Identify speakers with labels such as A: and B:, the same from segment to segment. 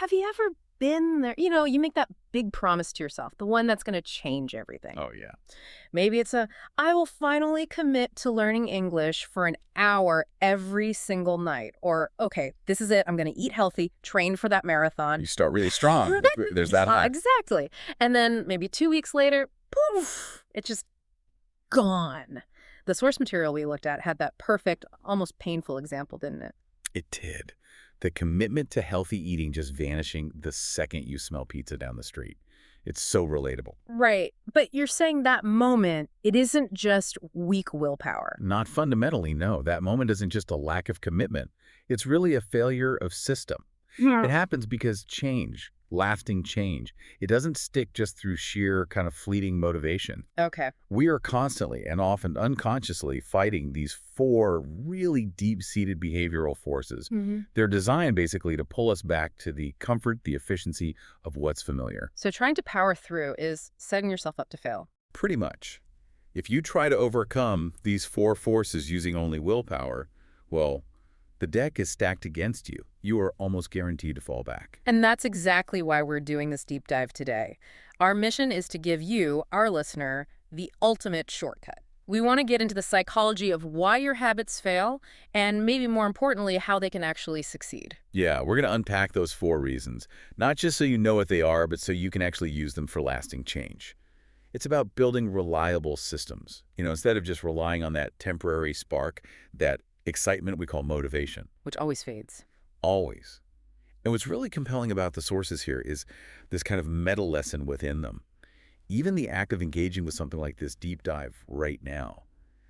A: have you ever been there? You make that big promise to yourself, the one that's going to change everything.
B: Oh, yeah.
A: Maybe it's I will finally commit to learning English for an hour every single night. Or, okay, this is it. I'm going to eat healthy, train for that marathon.
B: You start really strong. There's that high.
A: Exactly. And then maybe 2 weeks later, poof, it's just gone. The source material we looked at had that perfect, almost painful example, didn't it?
B: It did. The commitment to healthy eating just vanishing the second you smell pizza down the street. It's so relatable.
A: Right. But you're saying that moment, it isn't just weak willpower.
B: Not fundamentally, no. That moment isn't just a lack of commitment. It's really a failure of system.
A: Yeah.
B: It happens because change, lasting change, it doesn't stick just through sheer kind of fleeting motivation.
A: Okay.
B: We are constantly and often unconsciously fighting these four really deep-seated behavioral forces. They're designed basically to pull us back to the comfort, the efficiency of what's familiar.
A: So trying to power through is setting yourself up to fail.
B: Pretty much. If you try to overcome these four forces using only willpower, well, the deck is stacked against you. You are almost guaranteed to fall back.
A: And that's exactly why we're doing this deep dive today. Our mission is to give you, our listener, the ultimate shortcut. We want to get into the psychology of why your habits fail, and maybe more importantly, how they can actually succeed.
B: Yeah, we're going to unpack those four reasons, not just so you know what they are, but so you can actually use them for lasting change. It's about building reliable systems, instead of just relying on that temporary spark, that excitement we call motivation.
A: Which always fades.
B: Always. And what's really compelling about the sources here is this kind of meta lesson within them. Even the act of engaging with something like this deep dive right now,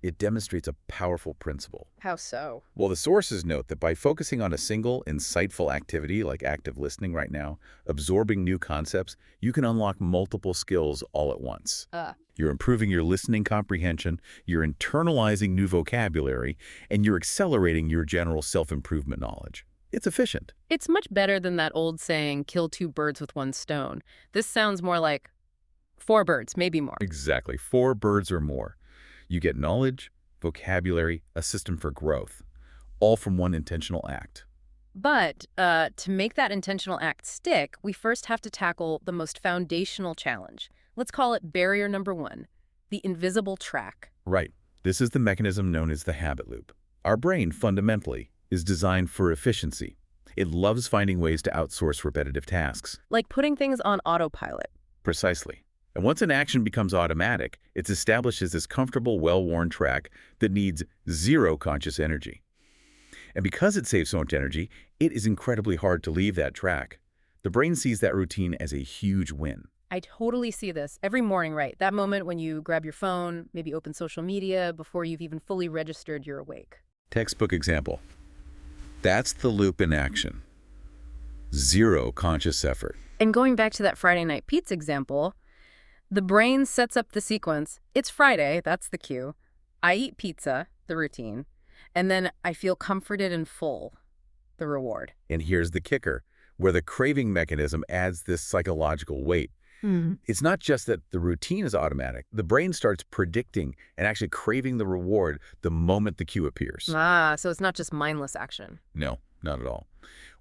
B: it demonstrates a powerful principle.
A: How so?
B: Well, the sources note that by focusing on a single, insightful activity like active listening right now, absorbing new concepts, you can unlock multiple skills all at once. You're improving your listening comprehension, you're internalizing new vocabulary, and you're accelerating your general self-improvement knowledge. It's efficient.
A: It's much better than that old saying, kill two birds with one stone. This sounds more like 4 birds, maybe more.
B: Exactly. 4 birds or more. You get knowledge, vocabulary, a system for growth, all from one intentional act.
A: But to make that intentional act stick, we first have to tackle the most foundational challenge. Let's call it barrier number 1, the invisible track.
B: Right. This is the mechanism known as the habit loop. Our brain, fundamentally, is designed for efficiency. It loves finding ways to outsource repetitive tasks.
A: Like putting things on autopilot.
B: Precisely. And once an action becomes automatic, it's established as this comfortable, well-worn track that needs zero conscious energy. And because it saves so much energy, it is incredibly hard to leave that track. The brain sees that routine as a huge win.
A: I totally see this every morning, right? That moment when you grab your phone, maybe open social media before you've even fully registered you're awake.
B: Textbook example. That's the loop in action. Zero conscious effort.
A: And going back to that Friday night pizza example, the brain sets up the sequence. It's Friday, that's the cue. I eat pizza, the routine, and then I feel comforted and full, the reward.
B: And here's the kicker, where the craving mechanism adds this psychological weight. It's not just that the routine is automatic. The brain starts predicting and actually craving the reward the moment the cue appears.
A: So it's not just mindless action.
B: No, not at all.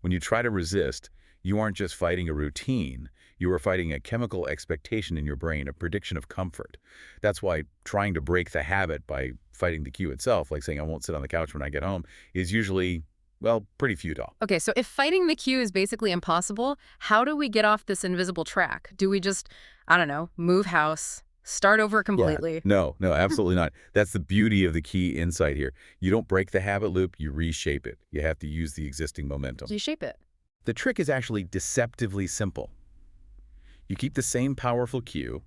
B: When you try to resist, you aren't just fighting a routine. You are fighting a chemical expectation in your brain, a prediction of comfort. That's why trying to break the habit by fighting the cue itself, like saying I won't sit on the couch when I get home, is usually, well, pretty futile.
A: Okay, so if fighting the cue is basically impossible, how do we get off this invisible track? Do we just, I don't know, move house, start over completely?
B: Yeah. No, absolutely not. That's the beauty of the key insight here. You don't break the habit loop, you reshape it. You have to use the existing momentum.
A: Reshape it.
B: The trick is actually deceptively simple. You keep the same powerful cue,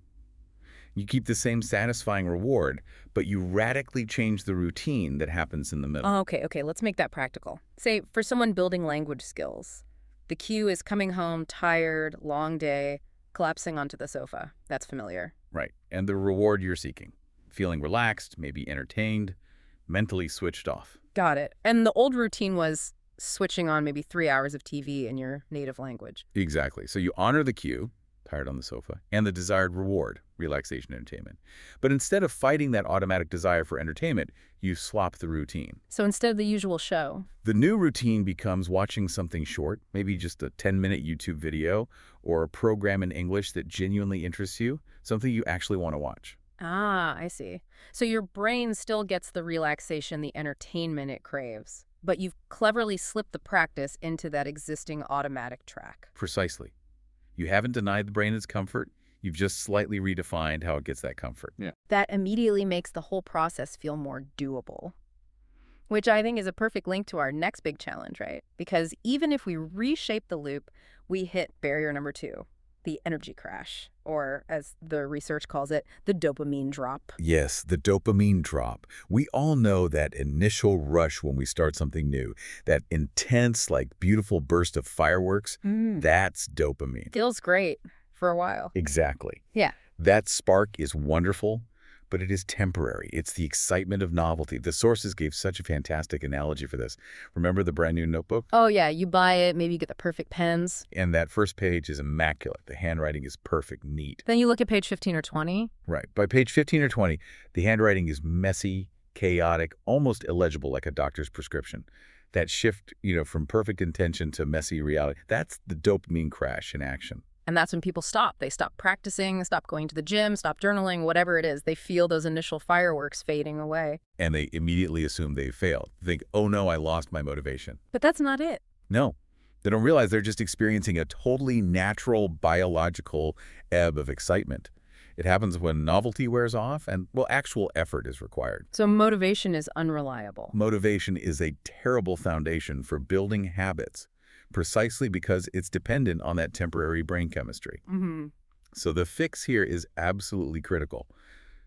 B: you keep the same satisfying reward, but you radically change the routine that happens in the middle.
A: Okay, let's make that practical. Say, for someone building language skills, the cue is coming home tired, long day, collapsing onto the sofa. That's familiar.
B: Right, and the reward you're seeking. Feeling relaxed, maybe entertained, mentally switched off.
A: Got it. And the old routine was switching on maybe 3 hours of TV in your native language.
B: Exactly. So you honor the cue, tired on the sofa, and the desired reward, relaxation, entertainment. But instead of fighting that automatic desire for entertainment, you swap the routine.
A: So instead of the usual show.
B: The new routine becomes watching something short, maybe just a 10-minute YouTube video or a program in English that genuinely interests you, something you actually want to watch.
A: Ah, I see. So your brain still gets the relaxation, the entertainment it craves, but you've cleverly slipped the practice into that existing automatic track.
B: Precisely. You haven't denied the brain its comfort. You've just slightly redefined how it gets that comfort. Yeah.
A: That immediately makes the whole process feel more doable, which I think is a perfect link to our next big challenge, right? Because even if we reshape the loop, we hit barrier number 2, the energy crash, or as the research calls it, the dopamine drop.
B: Yes, the dopamine drop. We all know that initial rush when we start something new, that intense, beautiful burst of fireworks, that's dopamine.
A: Feels great for a while.
B: Exactly.
A: Yeah.
B: That spark is wonderful, but it is temporary. It's the excitement of novelty. The sources gave such a fantastic analogy for this. Remember the brand new notebook?
A: Oh, yeah. You buy it, maybe you get the perfect pens.
B: And that first page is immaculate. The handwriting is perfect, neat.
A: Then you look at page 15 or 20.
B: Right. By page 15 or 20, the handwriting is messy, chaotic, almost illegible like a doctor's prescription. That shift, from perfect intention to messy reality, that's the dopamine crash in action.
A: And that's when people stop. They stop practicing, stop going to the gym, stop journaling, whatever it is. They feel those initial fireworks fading away.
B: And they immediately assume they failed. They think, oh no, I lost my motivation.
A: But that's not it.
B: No. They don't realize they're just experiencing a totally natural biological ebb of excitement. It happens when novelty wears off and, actual effort is required.
A: So motivation is unreliable.
B: Motivation is a terrible foundation for building habits, precisely because it's dependent on that temporary brain chemistry. So the fix here is absolutely critical.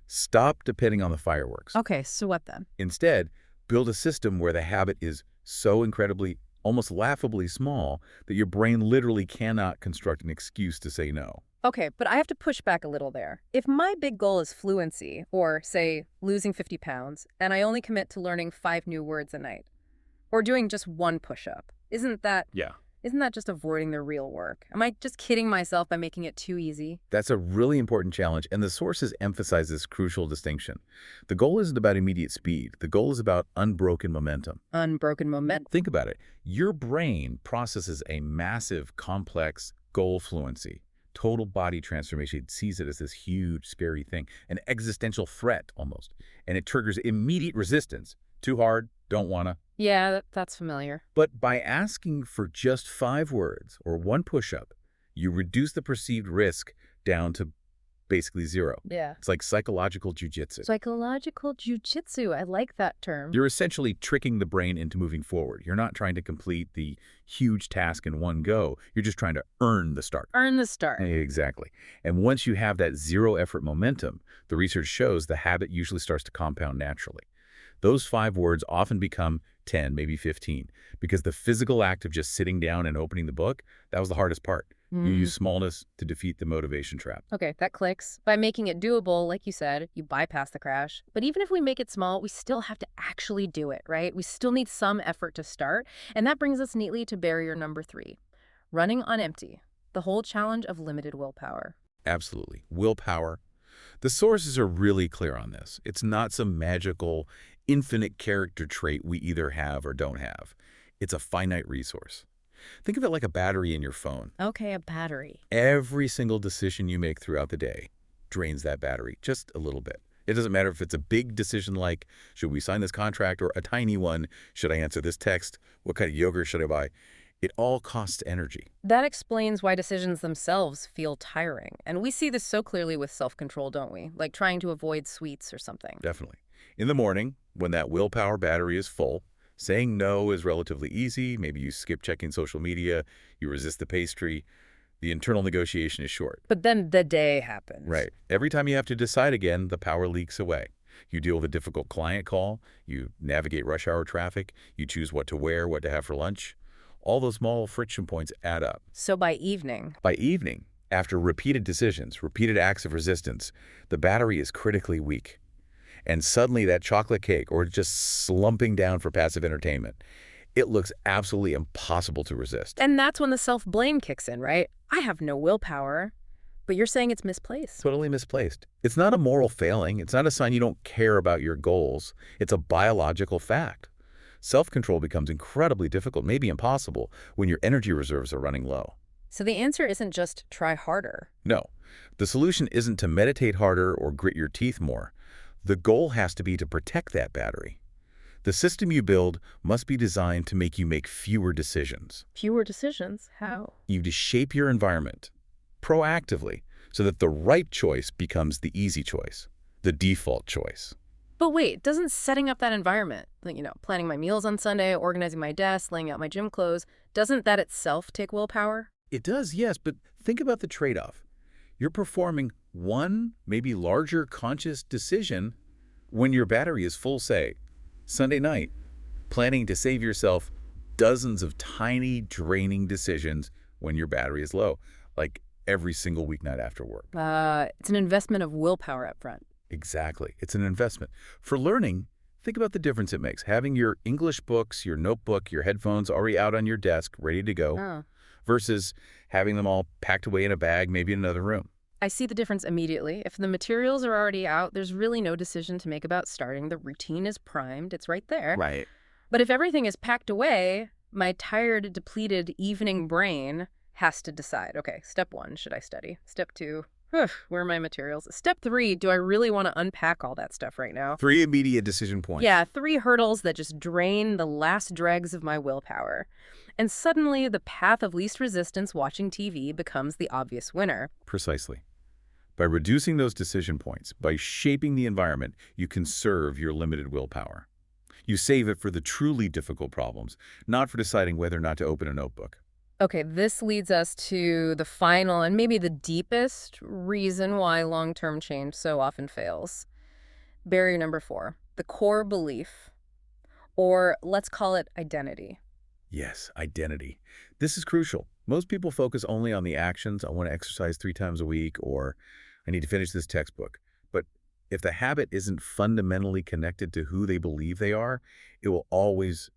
B: Stop depending on the fireworks.
A: Okay, so what then?
B: Instead, build a system where the habit is so incredibly, almost laughably small that your brain literally cannot construct an excuse to say no.
A: Okay, but I have to push back a little there. If my big goal is fluency, or, say, losing 50 pounds, and I only commit to learning 5 new words a night, or doing just 1 push-up, isn't that just avoiding the real work? Am I just kidding myself by making it too easy?
B: That's a really important challenge, and the sources emphasize this crucial distinction. The goal isn't about immediate speed. The goal is about unbroken momentum.
A: Unbroken momentum.
B: Think about it. Your brain processes a massive, complex goal fluency, total body transformation. It sees it as this huge, scary thing, an existential threat almost, and it triggers immediate resistance. Too hard, don't wanna.
A: Yeah, that's familiar.
B: But by asking for just 5 words or 1 push-up, you reduce the perceived risk down to basically 0.
A: Yeah.
B: It's like psychological jujitsu.
A: Psychological jujitsu. I like that term.
B: You're essentially tricking the brain into moving forward. You're not trying to complete the huge task in one go. You're just trying to earn the start.
A: Earn the start.
B: Exactly. And once you have that 0-effort momentum, the research shows the habit usually starts to compound naturally. Those 5 words often become 10, maybe 15, because the physical act of just sitting down and opening the book, that was the hardest part. You use smallness to defeat the motivation trap.
A: Okay, that clicks. By making it doable, like you said, you bypass the crash. But even if we make it small, we still have to actually do it, right? We still need some effort to start. And that brings us neatly to barrier number 3, running on empty, the whole challenge of limited willpower.
B: Absolutely. Willpower. The sources are really clear on this. It's not some magical, infinite character trait we either have or don't have. It's a finite resource. Think of it like a battery in your phone.
A: Okay, a battery.
B: Every single decision you make throughout the day drains that battery just a little bit. It doesn't matter if it's a big decision like, should we sign this contract, or a tiny one, should I answer this text, what kind of yogurt should I buy? It all costs energy.
A: That explains why decisions themselves feel tiring. And we see this so clearly with self-control, don't we? Like trying to avoid sweets or something.
B: Definitely. In the morning, when that willpower battery is full, saying no is relatively easy. Maybe you skip checking social media, you resist the pastry. The internal negotiation is short.
A: But then the day happens.
B: Right. Every time you have to decide again, the power leaks away. You deal with a difficult client call, you navigate rush hour traffic, you choose what to wear, what to have for lunch. All those small friction points add up.
A: So by evening,
B: after repeated decisions, repeated acts of resistance, the battery is critically weak. And suddenly that chocolate cake, or just slumping down for passive entertainment, it looks absolutely impossible to resist.
A: And that's when the self-blame kicks in, right? I have no willpower. But you're saying it's misplaced.
B: Totally misplaced. It's not a moral failing. It's not a sign you don't care about your goals. It's a biological fact. Self-control becomes incredibly difficult, maybe impossible, when your energy reserves are running low.
A: So the answer isn't just try harder.
B: No, the solution isn't to meditate harder or grit your teeth more. The goal has to be to protect that battery. The system you build must be designed to make you make fewer decisions.
A: Fewer decisions? How?
B: You have to shape your environment proactively so that the right choice becomes the easy choice, the default choice.
A: But wait, doesn't setting up that environment, like, planning my meals on Sunday, organizing my desk, laying out my gym clothes, doesn't that itself take willpower?
B: It does, yes, but think about the trade-off. You're performing one, maybe larger conscious decision when your battery is full, say, Sunday night, planning to save yourself dozens of tiny, draining decisions when your battery is low, like every single weeknight after work.
A: It's an investment of willpower up front.
B: Exactly. It's an investment. For learning, think about the difference it makes. Having your English books, your notebook, your headphones already out on your desk, ready to go, versus having them all packed away in a bag, maybe in another room.
A: I see the difference immediately. If the materials are already out, there's really no decision to make about starting. The routine is primed. It's right there.
B: Right.
A: But if everything is packed away, my tired, depleted evening brain has to decide, okay, step 1, should I study? Step 2, where are my materials? Step 3, do I really want to unpack all that stuff right now?
B: 3 immediate decision points.
A: Yeah, 3 hurdles that just drain the last dregs of my willpower. And suddenly, the path of least resistance watching TV becomes the obvious winner.
B: Precisely. By reducing those decision points, by shaping the environment, you conserve your limited willpower. You save it for the truly difficult problems, not for deciding whether or not to open a notebook.
A: Okay, this leads us to the final and maybe the deepest reason why long-term change so often fails. Barrier number 4, the core belief, or let's call it identity.
B: Yes, identity. This is crucial. Most people focus only on the actions. I want to exercise 3 times a week, or I need to finish this textbook. But if the habit isn't fundamentally connected to who they believe they are, it will always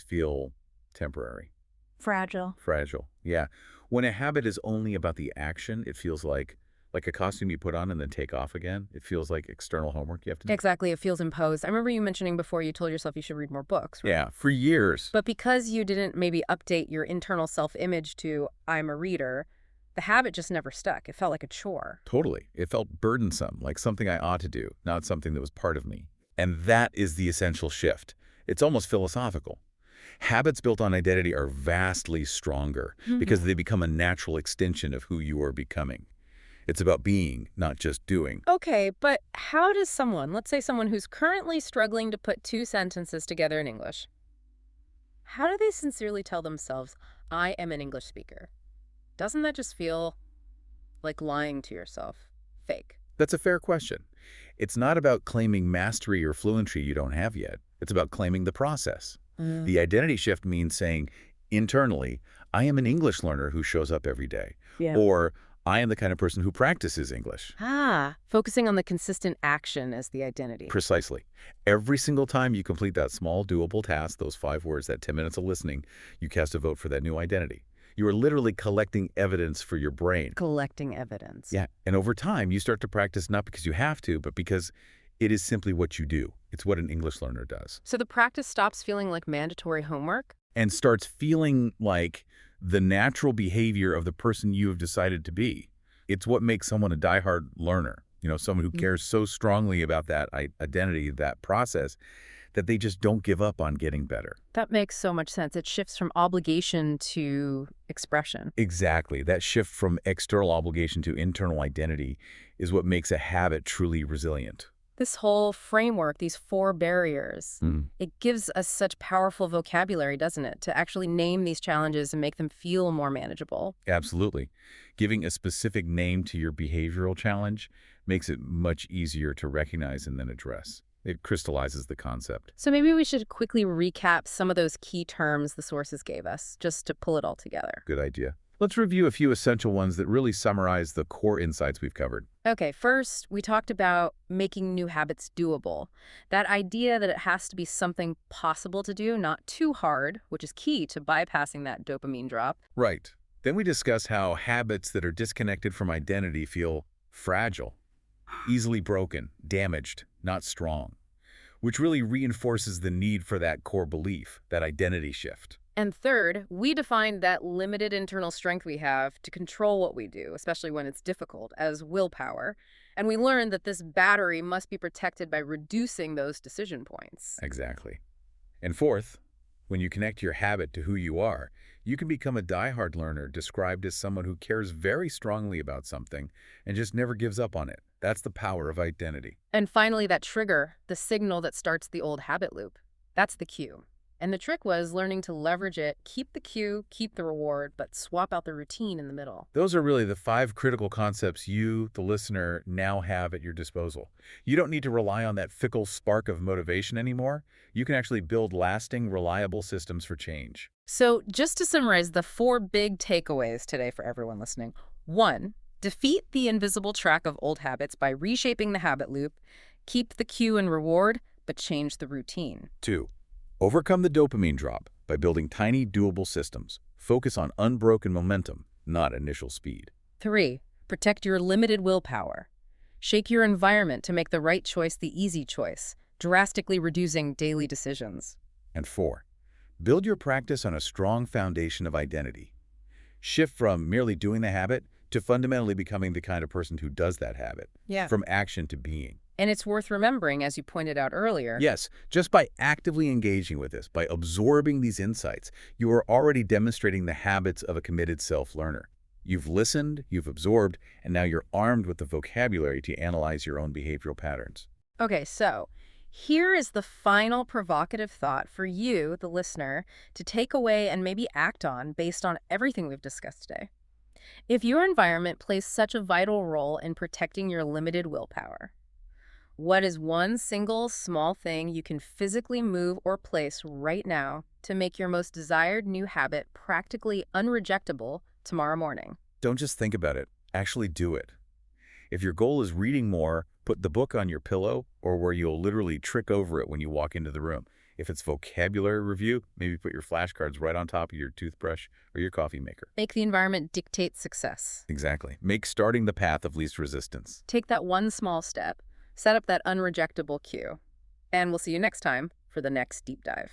B: feel temporary. Fragile, yeah. When a habit is only about the action, it feels like a costume you put on and then take off again. It feels like external homework you have to do.
A: Exactly, it feels imposed. I remember you mentioning before you told yourself you should read more books, right?
B: Yeah, for years.
A: But because you didn't maybe update your internal self-image to, I'm a reader, the habit just never stuck. It felt like a chore.
B: Totally. It felt burdensome, like something I ought to do, not something that was part of me. And that is the essential shift. It's almost philosophical. Habits built on identity are vastly stronger because they become a natural extension of who you are becoming. It's about being, not just doing.
A: Okay, but how does someone, let's say someone who's currently struggling to put 2 sentences together in English, how do they sincerely tell themselves, I am an English speaker? Doesn't that just feel like lying to yourself? Fake.
B: That's a fair question. It's not about claiming mastery or fluency you don't have yet. It's about claiming the process. The identity shift means saying, internally, I am an English learner who shows up every day.
A: Yeah.
B: Or, I am the kind of person who practices English.
A: Focusing on the consistent action as the identity.
B: Precisely. Every single time you complete that small, doable task, those 5 words, that 10 minutes of listening, you cast a vote for that new identity. You are literally collecting evidence for your brain.
A: Collecting evidence.
B: Yeah. And over time, you start to practice not because you have to, but because it is simply what you do. It's what an English learner does.
A: So the practice stops feeling like mandatory homework?
B: And starts feeling like the natural behavior of the person you have decided to be. It's what makes someone a diehard learner. Someone who cares so strongly about that identity, that process, that they just don't give up on getting better.
A: That makes so much sense. It shifts from obligation to expression.
B: Exactly. That shift from external obligation to internal identity is what makes a habit truly resilient.
A: This whole framework, these 4 barriers, it gives us such powerful vocabulary, doesn't it, to actually name these challenges and make them feel more manageable.
B: Absolutely. Giving a specific name to your behavioral challenge makes it much easier to recognize and then address. It crystallizes the concept.
A: So maybe we should quickly recap some of those key terms the sources gave us, just to pull it all together.
B: Good idea. Let's review a few essential ones that really summarize the core insights we've covered.
A: Okay, first, we talked about making new habits doable. That idea that it has to be something possible to do, not too hard, which is key to bypassing that dopamine drop.
B: Right. Then we discuss how habits that are disconnected from identity feel fragile, easily broken, damaged, not strong, which really reinforces the need for that core belief, that identity shift.
A: And third, we define that limited internal strength we have to control what we do, especially when it's difficult, as willpower. And we learn that this battery must be protected by reducing those decision points.
B: Exactly. And fourth, when you connect your habit to who you are, you can become a diehard learner described as someone who cares very strongly about something and just never gives up on it. That's the power of identity.
A: And finally, that trigger, the signal that starts the old habit loop. That's the cue. And the trick was learning to leverage it, keep the cue, keep the reward, but swap out the routine in the middle.
B: Those are really the 5 critical concepts you, the listener, now have at your disposal. You don't need to rely on that fickle spark of motivation anymore. You can actually build lasting, reliable systems for change.
A: So just to summarize the 4 big takeaways today for everyone listening. 1, defeat the invisible track of old habits by reshaping the habit loop. Keep the cue and reward, but change the routine.
B: 2, overcome the dopamine drop by building tiny, doable systems. Focus on unbroken momentum, not initial speed.
A: 3, protect your limited willpower. Shake your environment to make the right choice the easy choice, drastically reducing daily decisions.
B: And 4, build your practice on a strong foundation of identity. Shift from merely doing the habit to fundamentally becoming the kind of person who does that habit.
A: Yeah.
B: From action to being.
A: And it's worth remembering, as you pointed out earlier.
B: Yes, just by actively engaging with this, by absorbing these insights, you are already demonstrating the habits of a committed self-learner. You've listened, you've absorbed, and now you're armed with the vocabulary to analyze your own behavioral patterns.
A: Okay, so here is the final provocative thought for you, the listener, to take away and maybe act on based on everything we've discussed today. If your environment plays such a vital role in protecting your limited willpower, what is one single small thing you can physically move or place right now to make your most desired new habit practically unrejectable tomorrow morning?
B: Don't just think about it, actually do it. If your goal is reading more, put the book on your pillow or where you'll literally trick over it when you walk into the room. If it's vocabulary review, maybe put your flashcards right on top of your toothbrush or your coffee maker.
A: Make the environment dictate success.
B: Exactly. Make starting the path of least resistance.
A: Take that one small step. Set up that unrejectable cue. And we'll see you next time for the next deep dive.